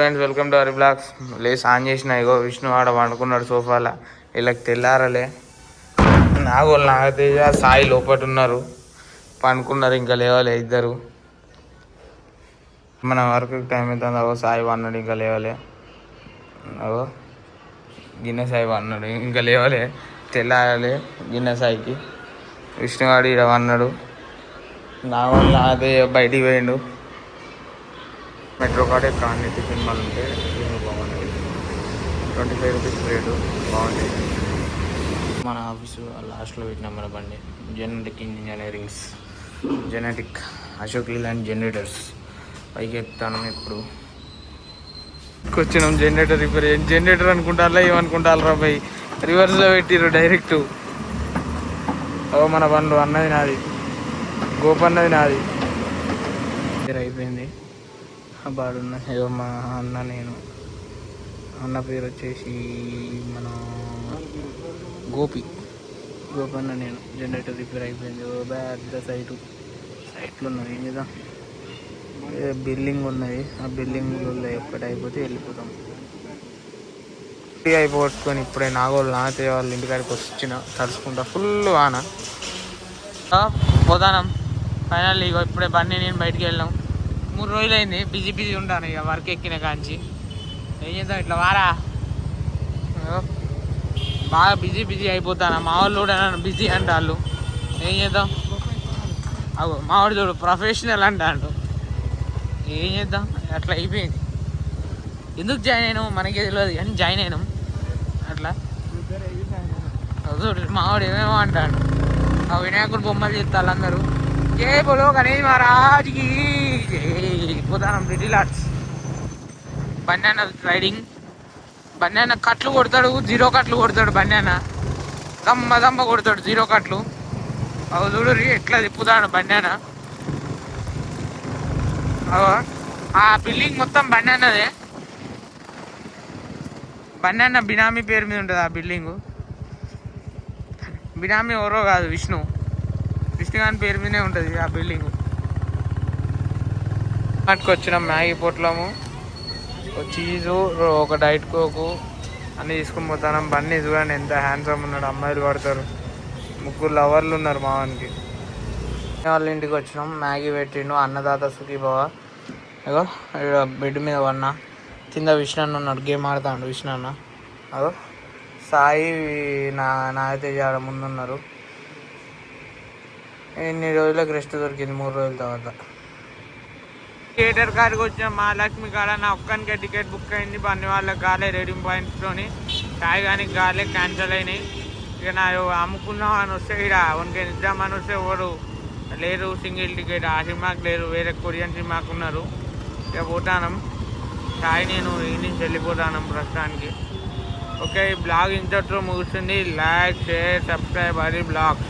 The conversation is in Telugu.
Friends welcome to our blogs. లేసి ఆన్ చేసిన ఇగో విష్ణు ఆడ వండుకున్నాడు సోఫాలో. వీళ్ళకి తెల్లారలే. నాగోళ్ళు నాగతేజ సాయి లోపట ఉన్నారు, పండుకున్నారు, ఇంకా లేవలే ఇద్దరు. మన వర్క్ టైం అవుతుంది. అవో సాయి అన్నాడు ఇంకా లేవలే. అవో గిన్నె సాయి అన్నాడు ఇంకా లేవలే. తెల్లారలే గిన్నె సాయికి. విష్ణువాడు ఈడ అన్నాడు. నాగోళ్ళు నాగతేజ బయటికి పోయిండు. మెట్రో కార్డ్ కాన్నిటి సినిమాలు ఉంటే బాగుంటాయి. 25 రూపీస్ రేటు బాగుంటాయి. మన ఆఫీసు లాస్ట్లో పెట్టినాం మన బండి. Genetic engineerings, genetic Ashok Leyland generators పైకి ఎక్కుతాను. ఇప్పుడు వచ్చినాం జనరేటర్ రిపేర్. జనరేటర్ అనుకుంటారా ఏమనుకుంటారా రాబాయ్, రివర్స్లో పెట్టిర్రు డైరెక్ట్. ఓ మన బండ్లు అన్నది నాది, గోపన్నది నాది. అయిపోయింది బాడున్న. ఏదో మా అన్న, నేను అన్న పేరు వచ్చేసి మన గోపన్న. నేను జనరేటర్ రిపేర్ అయిపోయింది. పెద్ద సైట్లో ఉన్నది. ఏం చేద్దాం, బిల్డింగ్ ఉన్నది. ఆ బిల్డింగ్లో ఎప్పటి అయిపోతే వెళ్ళిపోతాం. ఫ్రీ అయిపోగొట్టుకొని ఇప్పుడే నాగోళ్ళు నాగతేజ వాళ్ళ ఇంటికాడికి వచ్చిన తడుచుకుంటా. ఫుల్ వాన. పోతానం ఫైనల్. ఇక ఇప్పుడే బండి నేను బయటికి వెళ్ళాం. 3 రోజులు అయింది బిజీ ఉంటాను. ఇక వర్క్ ఎక్కిన కాంచి ఏం చేద్దాం, ఇట్లా వారా బాగా బిజీ అయిపోతాను. మా వాళ్ళు కూడా బిజీ అంటారు. ఏం చేద్దాం, అవు మా వాడు చూడు ప్రొఫెషనల్ అంటాడు. ఏం చేద్దాం, అట్లా అయిపోయింది. ఎందుకు జాయిన్ అయినాం మనకే తెలియదు కానీ జాయిన్ అయినాం అట్లా. చూడు మా వాడు ఏమేమో అంటాడు. ఆ వినాయకుడు బొమ్మలు చెప్తారు అందరూ. జై బోలో గణేష్ మహారాజ్కి పోతాం. Little arts banana riding. Banana కట్లు కొడతాడు, 0 కట్లు కొడతాడు. బనానా దమ్మ కొడతాడు 0 కట్లు. అవి చూడు ఎట్లా తిప్పుతాడు బనానా. ఆ బిల్డింగ్ మొత్తం బనానాదే. బనానా బినామీ పేరు మీద ఉంటుంది ఆ బిల్డింగు. బినామీ ఎవరో కాదు, విష్ణు గారి పేరు మీదే ఉంటుంది ఆ బిల్డింగు. వచ్చినాం మ్యాగీ పొట్లము, చీజు, ఒక డైట్ కోకు అన్నీ తీసుకుని పోతాను. బండి చూడండి ఎంత హ్యాండ్సమ్ ఉన్నాడు. అమ్మాయిలు పడతారు. 3 లవర్లు ఉన్నారు మా వానికి. వాళ్ళ ఇంటికి వచ్చినాం. మ్యాగీ పెట్టిండు అన్నదాత సుఖీభవ. అగో బెడ్ మీద పడినా. కింద విష్ణు ఉన్నాడు, గేమ్ ఆడుతాడు విష్ణు అన్న. అగో సాయి నాగతేజ ముందున్నారు. ఎన్ని రోజులకు రెస్ట్ దొరికింది, 3 రోజుల తర్వాత. థియేటర్ కాడికి వచ్చిన మహాలక్ష్మి కాడ నా ఒక్కనికే టికెట్ బుక్ అయింది. బండి వాళ్ళకి గాలే, రేడింగ్ పాయింట్స్తోని టాయ్ కానీ గాలే క్యాన్సిల్ అయినాయి. ఇక నా అమ్ముకున్నాం అని వస్తే ఇక్కడ వన్కే నిద్దామని వస్తే ఎవరు లేరు. సింగిల్ టికెట్ ఆ సినిమాకి లేరు, వేరే కొరియన్ సినిమాకి ఉన్నారు. ఇక పోతానం టాయ్. నేను ఈ నుంచి వెళ్ళిపోతాను ప్రస్తుతానికి. ఓకే, ఈ బ్లాగ్ ఇంతటితో ముగుస్తుంది. లైక్, షేర్, సబ్స్క్రైబ్ అది బ్లాగ్.